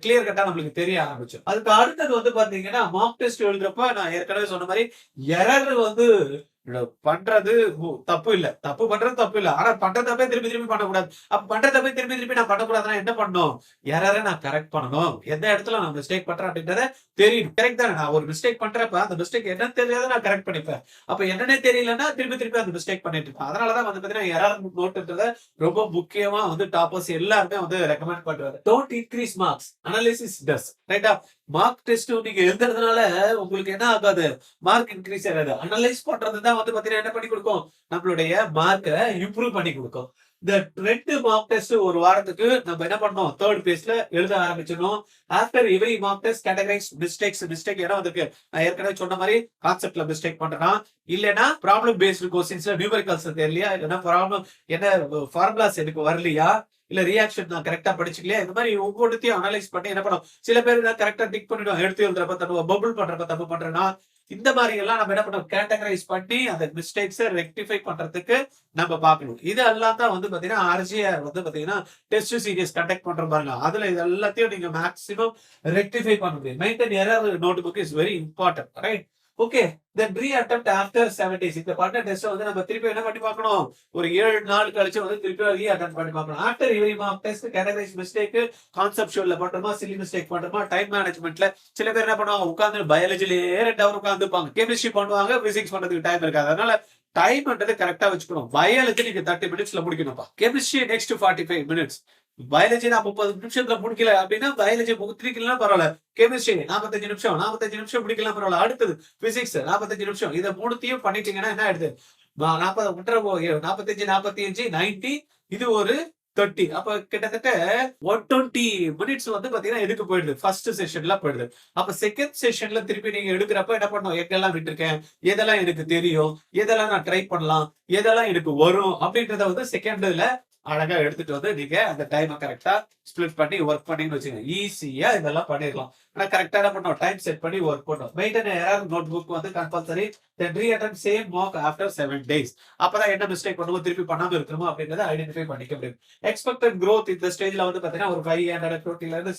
கிளியர் கட்டா நம்மளுக்கு தெரிய ஆரம்பிச்சு. அதுக்கு அடுத்தது வந்து பாத்தீங்கன்னா மார்க் டெஸ்ட் எழுதுறப்ப நான் ஏற்கனவே சொன்ன மாதிரி எரர் வந்து பண்றது தப்பு இல்ல. தப்பு பண்றது தப்பு இல்ல. ஆனா பண்ற தப்பே திருப்பி திருப்பி பண்ணக்கூடாது. அப்ப பண்ற தப்பே திருப்பி திருப்பி நான் பண்ணக்கூடாதுன்னா என்ன பண்ணணும்? எரரை நான் கரெக்ட் பண்ணணும். எந்த இடத்துல நான் மிஸ்டேக் பண்றேன் அப்படின்றத தெரியும். கரெக்ட் தானே? நான் ஒரு மிஸ்டேக் பண்றப்ப அந்த மிஸ்டேக் என்னன்னு தெரியாத நான் கரெக்ட் பண்ணிப்பேன். அப்ப என்னன்னே தெரியலன்னா திருப்பி திருப்பி அந்த மிஸ்டேக் பண்ணிட்டு இருப்பேன். அதனாலதான் வந்து பாத்தீங்கன்னா எரர் நோட்ன்றத ரொம்ப முக்கியமா வந்து டாப்பர்ஸ் எல்லாருமே வந்து ரெக்கமெண்ட் பண்றாரு. டோன்ட் இன்க்ரீஸ் மார்க்ஸ், அனாலிசிஸ் டஸ். ரைட்டா? மார்க் டெஸ்ட் நீங்க எழுதுறதுனால உங்களுக்கு என்ன ஆகாது? மார்க் இன்க்ரீஸ் ஆகாது. அனலைஸ் பண்றதுதான் வந்து பாத்தீங்கன்னா என்ன பண்ணி கொடுக்கும்? நம்மளுடைய மார்க்கை இம்ப்ரூவ் பண்ணி கொடுக்கும். இந்த 2 மார்க் டெஸ்ட் ஒரு வாரத்துக்கு நம்ம என்ன பண்ணோம்? தேர்ட் பேஸ்ல எழுத ஆரம்பிச்சிடணும். After every mark test categorise mistake ஏன்னா வந்துருக்கு. நான் ஏற்கனவே சொன்ன மாதிரி கான்செப்ட்ல மிஸ்டேக் பண்றேன்னா, இல்லைன்னா ப்ராப்ளம் பேஸ்டு கொஸ்டின்ஸ்ல நியூமெரிக்கல்ஸ் தெரியலையா, இல்லைன்னா ப்ராப்ளம் என்ன ஃபார்முலாஸ் எனக்கு வரலையா, இல்ல ரியாக்ஷன் நான் கரெக்டா படிச்சுக்கலையா, இந்த மாதிரி ஒவ்வொருத்தையும் அனலைஸ் பண்ணி என்ன பண்ணும்? சில பேர் கரெக்டா டிக் பண்ணிடுவோம். எடுத்து எழுதுறப்ப தப்பு, பபுள் பண்றப்ப தப்பு பண்றேன்னா, இந்த மாதிரி எல்லாம் நம்ம என்ன பண்ணோம்? கேட்டகரைஸ் பண்ணி அந்த மிஸ்டேக்ஸை ரெக்டிஃபை பண்றதுக்கு நம்ம பார்க்கணும். இது எல்லாம் தான் வந்து பாத்தீங்கன்னா RGR வந்து பாத்தீங்கன்னா டெஸ்ட் சீரியஸ் கண்டக்ட் பண்றோம் பாருங்க. அதுல இது எல்லாத்தையும் நீங்க மேக்ஸிமம் ரெக்டிஃபை பண்ண முடியும். Maintain error notebook is very important. Right? Okay. Then reattempt after 7 days. இந்த பண்ண டெஸ்ட் வந்து நம்ம திருப்பி என்ன பண்ணி பார்க்கணும்? ஒரு 7 நாள் கழிச்சு வந்து திருப்பி ரீஅட்டெம்ப்ட் பண்ணி பார்க்கணும். After every mark test categorise mistake, கான்செப்சுவல்ல பண்றோமா, சில்லி மிஸ்டேக் பண்றோமா, டைம் மேனேஜ்மென்ட்ல சில பேர் என்ன பண்ணுவாங்க? உட்கார்ந்து பயாலஜிலேயே 2 ஹவர் உட்கார்ந்துப்பாங்க. கெமிஸ்ட்ரி பண்ணுவாங்க, பிசிக்ஸ் பண்றதுக்கு டைம் இருக்காது. அதனால டைம்ன்றது கரெக்டா வச்சுக்கணும். பயாலஜி நீங்க 30 மினிட்ஸ்ல முடிக்கணும்ப்பா. Chemistry next 45 minutes. பயாலஜி நான் 30 நிமிஷத்துல முடிக்கல அப்படின்னா பயாலஜி முடிக்கலாம் பரவாயில்ல. கெமிஸ்ட்ரி 45 நிமிஷம் முடிக்கலாம் பரவாயில்ல. அடுத்தது பிசிக்ஸ் 45 நிமிஷம். இதை மூணுத்தையும் பண்ணிட்டீங்கன்னா என்ன ஆயிடுது? 45 90 இது ஒரு 30. அப்ப கிட்டத்தட்ட 120 மினிட்ஸ் வந்து பாத்தீங்கன்னா எதுக்கு போயிடுது? ஃபர்ஸ்ட் செஷன்ல போயிடுது. அப்ப செகண்ட் செஷன்ல திருப்பி நீங்க எடுக்கிறப்ப என்ன பண்ணும்? எங்கெல்லாம் விட்டுருக்கேன், எதெல்லாம் எனக்கு தெரியும், எதெல்லாம் நான் ட்ரை பண்ணலாம், எதெல்லாம் எனக்கு வரும் அப்படின்றத வந்து செகண்ட்ல அழகா எடுத்துட்டு வந்து நீங்க அந்த டைமை கரெக்டா ஸ்பிளிட் பண்ணி ஒர்க் பண்ணீங்கன்னு வச்சுங்க. ஈஸியா இதெல்லாம் பண்ணிடலாம். ஆனா கரெக்டா என்ன பண்ணோம்? டைம் செட் பண்ணி ஒர்க் பண்ணோம். மெயின்டைன் எரர் நோட்புக் வந்து கம்பல்சரி. தென் ரீஅட்டெம்ப்ட் சேம் மார்க் ஆஃப்டர் 7 days. அப்பதான் என்ன மிஸ்டேக் பண்ணுவோம், திருப்பி பண்ணாம இருக்கணுமோ அப்படின்றத ஐடென்டிஃபை பண்ணிக்க முடியும். எக்ஸ்பெக்டட் growth இந்த ஸ்டேஜ்ல வந்து பாத்தீங்கன்னா ஒரு 520ல இருந்து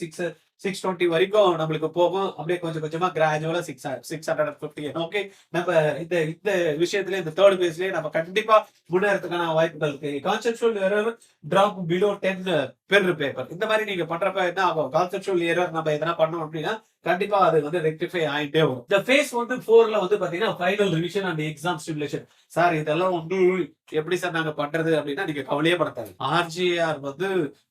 620 வரைக்கும் நம்மளுக்கு போகும். அப்படியே கொஞ்சம் கொஞ்சமா கிராஜுவலா 650. ஓகே, நம்ம இந்த இந்த விஷயத்துல இந்த தேர்ட் பேஸ்லயே நம்ம கண்டிப்பா முன்னேறதுக்கான வாய்ப்புகள் இருக்கு. Conceptual error drop below 10 per paper. இந்த மாதிரி நீங்க பண்றப்ப என்ன ஆகும்? கான்செப்சுவல் எரர் நம்ம எதனா பண்ணோம் அப்படின்னா கண்டிப்பா அது வந்து ரெக்டிஃபை ஆயிட்டே வரும். இந்த ஃபேஸ் வந்து 4ல வந்து பாத்தீங்கன்னா final revision and exam stimulation. Sir இதெல்லாம் வந்து எப்படி சார் நாங்க பண்றது அப்படின்னா நீங்க கவலையே படுத்தாது. RGR வந்து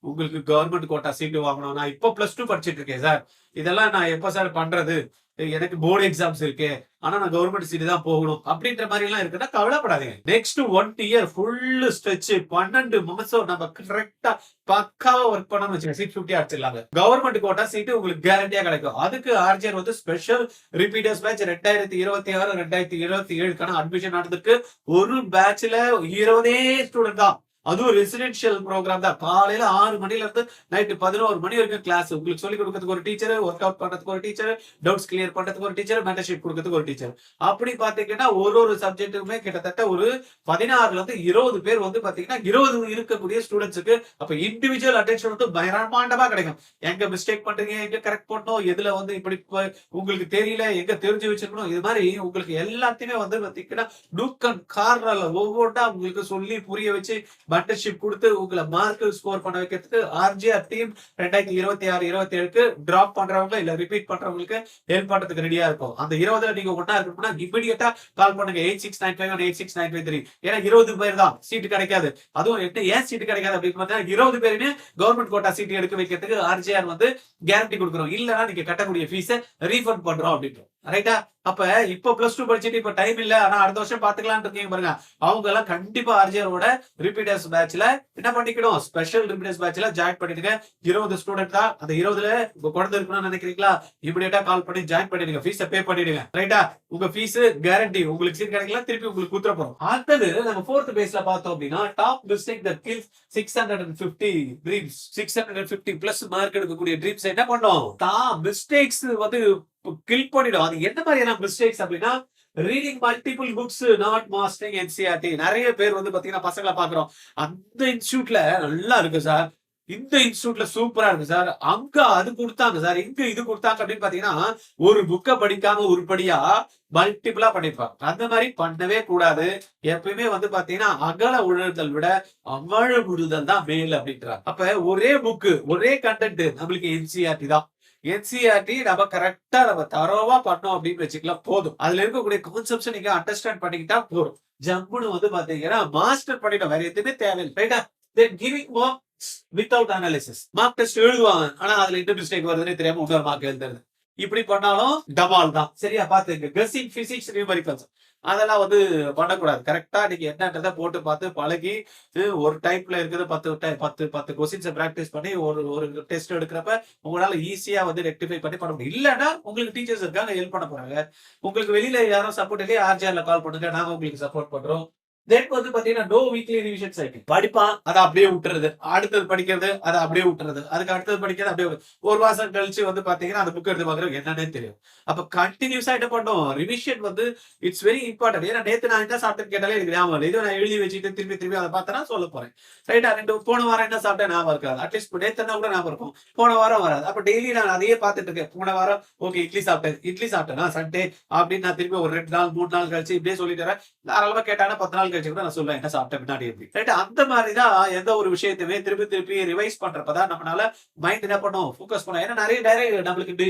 உங்களுக்கு கவர்மெண்ட் கோட்டா சீட்டு வாங்கணும். நான் இப்போ +2 படிச்சிட்டு இருக்கேன் சார். இதெல்லாம் நான் எப்ப சார் பண்றது? எனக்கு போர்டு எக்ஸாம்ஸ் இருக்கு, ஆனா நான் கவர்மெண்ட் சீட் தான் போகணும் அப்படின்ற மாதிரி எல்லாம் இருக்குன்னா கவலைப்படாதீங்க. நெக்ஸ்ட் 1 year ஃபுல் ஸ்ட்ரெச் 12 மாசம் நம்ம கரெக்டா பக்காவா ஒர்க் பண்ணணும்னு வச்சுக்கோங்க. 650 அடிச்சிடலாங்க. கவர்மெண்ட் கோட்டா சீட்டு உங்களுக்கு கேரண்டியா கிடைக்கும். அதுக்கு RGR வந்து ஸ்பெஷல் ரிப்பீட்டர்ஸ் பேட்ச் 2026 2027க்கான அட்மிஷன் நடந்திருக்கு. ஒரு பேட்ச்ல 20 ஸ்டூடெண்ட் தான். அதுவும் ரெசிடென்ஷியல் ப்ரோக்ராம் தான். காலையில 6 மணில இருந்து நைட் 11 மணி வரைக்கும் கிளாஸ். உங்களுக்கு சொல்லிக் கொடுக்கிறதுக்கு ஒரு டீச்சர், ஒர்க் அவுட் பண்றதுக்கு ஒரு டீச்சர், டவுட்ஸ் கிளியர் பண்றதுக்கு ஒரு டீச்சர், மென்டர்ஷிப் கொடுக்கிறதுக்கு ஒரு டீச்சர். அப்படி பாத்தீங்கன்னா ஒரு சப்ஜெக்ட்டுமே கிட்டத்தட்ட ஒரு 16ல இருந்து 20 பேர் வந்து பாத்தீங்கன்னா 20 இருக்கக்கூடிய ஸ்டூடெண்ட்ஸுக்கு அப்ப இண்டிவிஜுவல் அட்டென்ஷன் வந்து பிரம்மாண்டமா கிடைக்கும். எங்க மிஸ்டேக் பண்றீங்க, எங்க கரெக்ட் பண்ணணும், எதுல வந்து இப்படி உங்களுக்கு தெரியல, எங்க தெரிஞ்சு வச்சிருக்கணும், இது மாதிரி உங்களுக்கு எல்லாத்தையுமே வந்து பாத்தீங்கன்னா நூக் அண்ட் கார்னர்ல ஒவ்வொன்றா உங்களுக்கு சொல்லி புரிய வச்சு மென்டர்ஷிப் கொடுத்து உங்களை மார்க் ஸ்கோர் பண்ண வைக்கிறதுக்கு ஆர்ஜிஆர் டீம் 2026-27க்கு டிராப் பண்றவங்க இல்ல ரிப்பீட் பண்றவங்களுக்கு ஹெல்ப் பண்றதுக்கு ரெடியா இருக்கும். அந்த 20ல நீங்க ஒன்னா இருக்கணும்னா இமிடியேட்டா கால் பண்ணுங்க 8695 8693. ஏன்னா 20 பேர் தான் சீட்டு கிடைக்காது. அதுவும் ஏன் சீட்டு கிடைக்காது அப்படின்னு பார்த்தா 20 பேருமே கவர்மெண்ட் கோட்டா சீட்டு எடுக்க வைக்கிறதுக்கு ஆர்ஜிஆர் வந்து கேரண்டி கொடுக்குறோம். இல்லன்னா நீங்க கட்டக்கூடிய ஃபீஸை ரீஃபண்ட் பண்றோம் அப்படின்னு. ரைட்டா? அப்ப இப்ப +2 படிச்சுட்டு இப்ப டைம் இல்ல ஆனா அடுத்த வருஷம் பாத்துக்கலாம் இருக்கீங்க பாருங்க, அவங்க எல்லாம் கண்டிப்பா ஆர்ஜிஆரோட ரிப்பீட்டர்ஸ் பேட்ச்ல என்ன பண்ணிக்கணும், ஸ்பெஷல் ரிப்பீட்டர்ஸ் பேட்ச்ல ஜாயின் பண்ணிடுங்க. 20 ஸ்டூடெண்ட் தான். அந்த 20ல உங்க குழந்தை இருக்கணும்னு நினைக்கிறீங்களா, இமிடியேட்டா கால் பண்ணி ஜாயின் பண்ணிடுங்க. ஃபீஸை பே பண்ணிடுங்க. ரைட்டா? உங்க ஃபீஸ் கேரண்டி. உங்களுக்கு சீட் கிடைக்கல திருப்பி உங்களுக்கு குத்துற போறோம். அடுத்தது நம்ம 4th பேஸ்ல பார்த்தோம் அப்படின்னா top mistake that kills 650 dreams. 650 plus mark எடுக்கக்கூடிய ட்ரீம்ஸ் என்ன பண்ணோம், தான் மிஸ்டேக்ஸ் வந்து கில் பண்ணிடும். அது என்ன மாதிரியான மிஸ்டேக்ஸ் அப்படின்னா reading multiple books, not mastering NCERT. நிறைய பேர் வந்து பாத்தீங்கன்னா பசங்களை பாக்குறோம், அந்த இன்ஸ்டியூட்ல நல்லா இருக்கு சார், இந்த இன்ஸ்டியூட்ல சூப்பரா இருக்கு சார், அங்க அது கொடுத்தாங்க சார், இங்க இது கொடுத்தாங்க அப்படின்னு பாத்தீங்கன்னா ஒரு புக்கை படிக்காம உருப்படியா மல்டிபிளா பண்ணிருப்பாங்க. அந்த மாதிரி பண்ணவே கூடாது. எப்பயுமே வந்து பாத்தீங்கன்னா அகல உழுதல் விட அமழ உழுதல் தான் மேல் அப்படின்றாங்க. அப்ப ஒரே புக்கு ஒரே கண்டென்ட் நம்மளுக்கு என்சிஆர்டி தான். என்சிஆர்டி நம்ம கரெக்டா நம்ம தரோவா பண்ணோம் அப்படின்னு வச்சுக்கலாம் போதும். அதுல இருக்கக்கூடிய கான்செப்ட்ஸ் நீங்க அண்டர்ஸ்டாண்ட் பண்ணிக்கிட்டா போதும். ஜம்முன்னு வந்து பாத்தீங்கன்னா மாஸ்டர் பண்ணிட்டோம், வேற எதுவுமே தேவையில்லை. ரைட்டா? Then giving marks without analysis. Mark test எழுதுவாங்க, ஆனா அதுல என்ன மிஸ்டேக் வருதுன்னு தெரியாம இன்னொரு மார்க் எழுதுறது. இப்படி பண்ணாலும் டமால் தான். சரியா? பாத்துங்க. கெஸ்ஸிங், பிசிக்ஸ், நியூமெரிக்கல்ஸ் அதெல்லாம் வந்து பண்ணக்கூடாது. கரெக்டா நீங்க என்னன்றதை போட்டு பார்த்து பழகி ஒரு டைப்ல இருக்கிறது 10 கொஸ்டின்ஸ் பிராக்டிஸ் பண்ணி ஒரு டெஸ்ட் எடுக்கிறப்ப உங்களால ஈஸியா வந்து ரெக்டிஃபை பண்ணி பண்ண முடியும். இல்லன்னா உங்களுக்கு டீச்சர்ஸ் இருக்காங்க ஹெல்ப் பண்ண போறாங்க. உங்களுக்கு வெளியில யாரும் சப்போர்ட் இல்லையே, ஆர்ஜிஆர்ல கால் பண்ணுங்க, நாங்க உங்களுக்கு சப்போர்ட் பண்றோம். தென் வந்து பாத்தீங்கன்னா நோ வீக்லி ரிவிஷன் சைக்கிள். படிப்பான் அதை அப்படியே விட்டுறது, அடுத்தது படிக்கிறது அதை அப்படியே விட்டுறது, அதுக்கு அடுத்தது படிக்கிறது அப்படியே ஒரு மாசம் கழிச்சு வந்து பாத்தீங்கன்னா அந்த புக் எடுத்து பாக்குறது என்னன்னே தெரியும். அப்ப கண்டினியூஸா என்ன பண்ணும், ரிவிஷன் வந்து இட்ஸ் வெரி இம்பார்ட்டன்ட். ஏன்னா நேத்து நான் என்ன சாப்பிட்டேன்னு கேட்டாலே எனக்கு ஞாபகம் இல்லை. நான் எழுதி வச்சுட்டு திருப்பி அதை பார்த்தா சொல்ல போறேன். ரைட்டா? போன வாரம் என்ன சாப்பிட்டேன் ஞாபகம் இருக்காது. அட்லீஸ்ட் நேத்து கூட ஞாபகம் இருக்கும், போன வாரம் வராது. அப்ப டெய்லி நான் அதையே பார்த்துட்டு இருக்கேன். போன வாரம் ஓகே இட்லி சாப்பிட்டேன் சண்டே அப்படின்னு நான் திருப்பி ஒரு 2 நாள் 3 நாள் கழிச்சு இப்படியே சொல்லிட்டு வரேன். தாராளமா கேட்டாங்கன்னா 10 நாள் கூட நான் சொல்லுவேன் என்ன சாப்பிட்டேன் பின்னாடி எப்படி. ரைட்? அந்த மாதிரிதான் எந்த ஒரு விஷயத்தையுமே திருப்பி ரிவைஸ் பண்றப்பதான் நம்மளால மைண்ட் என்ன பண்ணும், ஃபோக்கஸ் பண்ணும். ஏன்னா நிறைய நம்மளுக்கு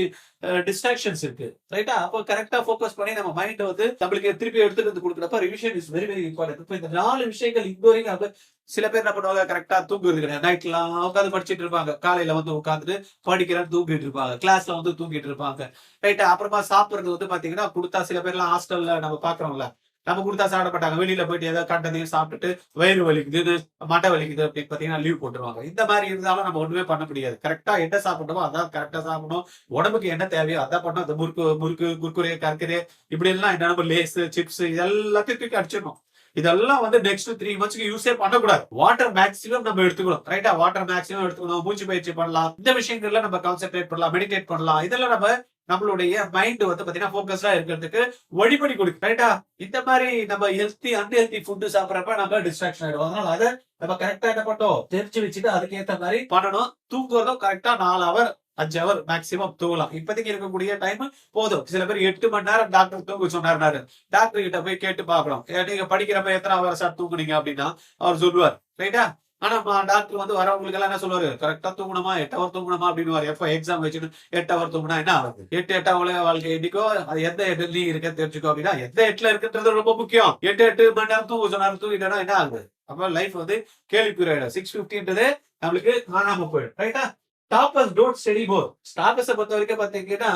டிஸ்ட்ராக்ஷன்ஸ் இருக்கு. ரைட்டா? அப்போ கரெக்டா ஃபோக்கஸ் பண்ணி நம்ம மைண்ட் வந்து நம்மளுக்கு திருப்பி எடுத்துட்டு வந்து கொடுக்குறப்ப revision is very very important. இப்போ இந்த 4 விஷயங்கள் இங்க சில பேர் என்ன பண்ணுவாங்க, கரெக்டா தூங்குறது கிடையாது. நைட்லாம் உட்காந்து படிச்சுட்டு இருப்பாங்க, காலையில வந்து உட்காந்துட்டு படிக்கிறேன்னு தூங்கிட்டு இருப்பாங்க, கிளாஸ்ல வந்து தூங்கிட்டு இருப்பாங்க. ரைட்டா? அப்புறமா சாப்பிடுறது வந்து பாத்தீங்கன்னா கொடுத்தா சில பேர்லாம் ஹாஸ்டல்ல நம்ம பாக்குறோம்ல, நம்ம கொடுத்தா சாப்பிட மாட்டாங்க, வெளியில போயிட்டு ஏதாவது கண்டதையும் சாப்பிட்டுட்டு வயிறு வலிக்குது மட்டை வலிக்குது அப்படின்னு பாத்தீங்கன்னா லீவ் போட்டுருவாங்க. இந்த மாதிரி இருந்தாலும் நம்ம ஒண்ணுமே பண்ண முடியாது. கரெக்டா என்ன சாப்பிடணுமோ அதான் கரெக்டா சாப்பிடணும். உடம்புக்கு என்ன தேவையோ அதான் பண்ணணும். இந்த முறுக்கு குர்குரே கற்கரே இப்படி எல்லாம் என்ன லேஸ் சிப்ஸ் இதெல்லாத்தையும் தூக்கி அடிச்சிடணும். இதெல்லாம் வந்து நெக்ஸ்ட் 3 மந்த்ஸ்க்கு யூஸே பண்ணக்கூடாது. வாட்டர் மேக்ஸிமம் நம்ம எடுத்துக்கணும். ரைட்டா? வாட்டர் மேக்ஸிமம் எடுத்துக்கணும். மூச்சு பயிற்சி பண்ணலாம். இந்த விஷயங்கள்ல நம்ம கான்சென்ட்ரேட் பண்ணலாம், மெடிடேட் பண்ணலாம். இதெல்லாம் நம்மளுடைய மைண்ட் வந்து பாத்தீங்கன்னா போக்கஸ்டா இருக்கிறதுக்கு வழிபடி கொடுக்கும். ரைட்டா? இந்த மாதிரி நம்ம ஹெல்த்தி அன்ஹெல்த்தி ஃபுட் சாப்பிடறப்ப நம்ம டிஸ்ட்ராக்ஷன் ஆயிடும். அதனால அதை நம்ம கரெக்டா என்ன பண்ணோம், தெரிஞ்சு வச்சுட்டு அதுக்கேற்ற மாதிரி பண்ணணும். தூங்குறதும் கரெக்டா 4 ஹவர் 5 ஹவர் மேக்சிமம் தூங்கலாம். இப்போதைக்கு இருக்கக்கூடிய டைம் போதும். சில பேர் 8 மணி நேரம் டாக்டர் தூங்க சொன்னாரு. டாக்டர் கிட்ட போய் கேட்டு பாக்கலாம், நீங்க படிக்கிறப்ப எத்தனை ஹவர் சார் தூங்குனீங்க அப்படின்னா அவர் சொல்லுவார். ரைட்டா? ஆனா டாக்டர் வந்து வரவங்களுக்கு எல்லாம் என்ன சொல்லுவாரு, கரெக்டா தூங்கணுமா 8 ஹவர் தூங்கணுமா அப்படின்னு. எப்ப எக்ஸாம் வச்சுட்டு 8 ஹவர் தூங்கினா என்ன ஆகுது, 8 உலக வாழ்க்கை இன்னைக்கோ அது எந்த 8 இருக்க தெரிஞ்சுக்கோ அப்படின்னா எந்த 8 இருக்குன்றது ரொம்ப முக்கியம். 8 மணி நேரம் தூங்க சொன்னாரு, தூங்கிட்டா என்ன ஆகுது, அப்ப லைஃப் வந்து கேள்விக்குறியாயிடும். 650 நம்மளுக்கு காணாம போயிடும். ரைட்டா? Toppers don't study more. டாப்பர்ஸை பொறுத்த வரைக்கும் பாத்தீங்கன்னா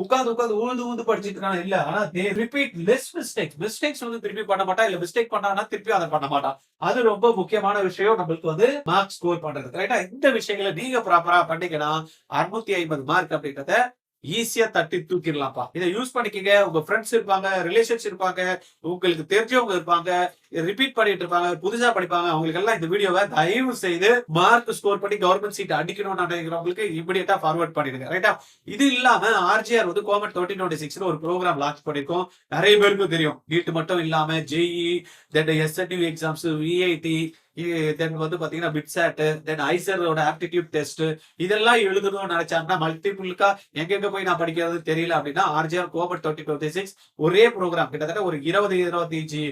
உட்காந்து ஊந்து படிச்சுட்டு இருக்காங்க இல்ல, ஆனா தே ரிப்பீட் லெஸ் மிஸ்டேக்ஸ் வந்து திருப்பி பண்ண மாட்டா, இல்ல மிஸ்டேக் பண்ணானா திருப்பி அதை பண்ண மாட்டான். அது ரொம்ப முக்கியமான விஷயம் நம்மளுக்கு வந்து மார்க் ஸ்கோர் பண்றது. ரைட்டா? இந்த விஷயங்களை நீங்க ப்ராப்பரா பண்ணீங்கன்னா 650 மார்க் அப்படின்றத ஈஸியா தட்டி தூக்கிடலாம்ப்பா. இதை யூஸ் பண்ணிக்கங்க. உங்க ஃப்ரெண்ட்ஸ் இருப்பாங்க, ரிலேஷன்ஸ் இருப்பாங்க, உங்களுக்கு தெரிஞ்சவங்க இருப்பாங்க, ரிப்பீட் பண்ணிட்டு இருப்பாங்க, புதுசா படிப்பாங்க. அவங்களுக்கு எல்லாம் இந்த வீடியோவை தயவு செய்து மார்க் ஸ்கோர் பண்ணி கவர்மெண்ட் சீட் அடிக்கணும்னு நினைக்கிறவங்களுக்கு இமிடியேட்டா ஃபார்வர்ட் பண்ணிடுங்க. ரைட்டா? இது இல்லாம ஆர்ஜிஆர் வந்து கோமெட் 2026 ஒரு ப்ரோக்ராம் லான்ச் பண்ணிருக்கோம். நிறைய பேருக்கும் தெரியும். நீட் மட்டும் இல்லாம ஜேஇ, தென் எஸ்என்யூ எக்ஸாம்ஸ், விஐடி, தென் வந்து பாத்தீங்கன்னா பிட்சாட், தென் ஐசரோட ஆப்டிடியூட் டெஸ்ட் இதெல்லாம் எழுதணும்னு நினைச்சாங்கன்னா மல்டிபிள்கா எங்கெங்க போய் நான் படிக்கிறது தெரியல அப்படின்னா ஆர்ஜிஆர் கோமெட் 2026 ஒரே ப்ரோக்ராம் கிட்டத்தட்ட ஒரு 20-25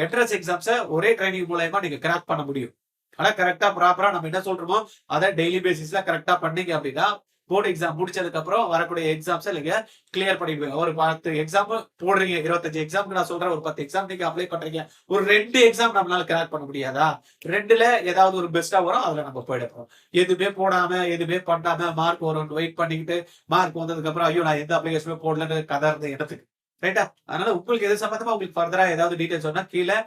என்ட்ரன்ஸ் எக்ஸாம்ஸை ஒரே ட்ரைனிங் மூலமா நீங்க கிராக் பண்ண முடியும். ஆனா கரெக்டா ப்ராப்பரா நம்ம என்ன சொல்றோமோ அதை டெய்லி பேசிஸ்ல கரெக்டா பண்ணீங்க அப்படின்னா போர்டு எக்ஸாம் முடிச்சதுக்கு அப்புறம் வரக்கூடிய எக்ஸாம்ஸ் நீங்க கிளியர் பண்ணிடுவீங்க. ஒரு 10 எக்ஸாம் போடுறீங்க, 25 எக்ஸாம்க்கு நான் சொல்றேன், ஒரு 10 எக்ஸாம் நீங்க அப்ளை பண்றீங்க, ஒரு 2 எக்ஸாம் நம்மளால கிராக் பண்ண முடியாதா? 2ல ஏதாவது ஒரு பெஸ்டா வரும், அதுல நம்ம போயிடுறோம். எதுவுமே போடாம எதுவுமே பண்ணாம மார்க் வரும் வெயிட் பண்ணிக்கிட்டு மார்க் வந்ததுக்கு அப்புறம் ஐயோ நான் எந்த அப்ளிகேஷனுமே போடலன்னு கதறது இடத்துக்கு ரைட்டா. அதனால உங்களுக்கு எது சம்பந்தமா உங்களுக்கு ஃபர்தரா ஏதாவது டீடைல்ஸ் சொன்னா கீழே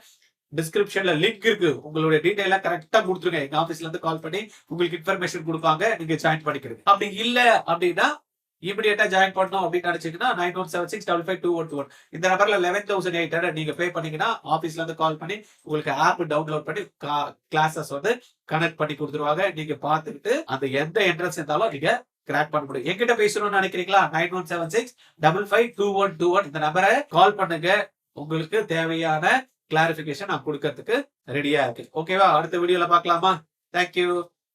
டிஸ்கிரிப்ஷன்ல லிங்க் இருக்கு, உங்களுடைய டீடைலா கரெக்டா கொடுத்துருங்க. எங்க ஆபீஸ்ல இருந்து கால் பண்ணி உங்களுக்கு இன்ஃபர்மேஷன் கொடுப்பாங்க, நீங்க ஜாயின் பண்ணிக்கிறது. அப்படி இல்ல அப்படின்னா இமிடியேட்டா ஜாயின் பண்ணணும் அப்படின்னு நினைச்சீங்கன்னா 9176552121 இந்த நம்பர்ல 11,800 நீங்க பே பண்ணீங்கன்னா ஆபீஸ்ல இருந்து கால் பண்ணி உங்களுக்கு ஆப் டவுன்லோட் பண்ணி கிளாஸஸ் வந்து கனெக்ட் பண்ணி கொடுத்துருவாங்க. நீங்க பார்த்துக்கிட்டு அந்த எந்த என்ட்ரன்ஸ் இருந்தாலும் நீங்க கிராக் பண்ண முடியும். என்கிட்ட பேசணும்னு நினைக்கிறீங்களா? 9176552121 இந்த நம்பரை கால் பண்ணுங்க. உங்களுக்கு தேவையான கிளாரிபிகேஷன் நான் கொடுக்கறதுக்கு ரெடியா இருக்கு. ஓகேவா? அடுத்த வீடியோல பார்க்கலாமா? தேங்க்யூ.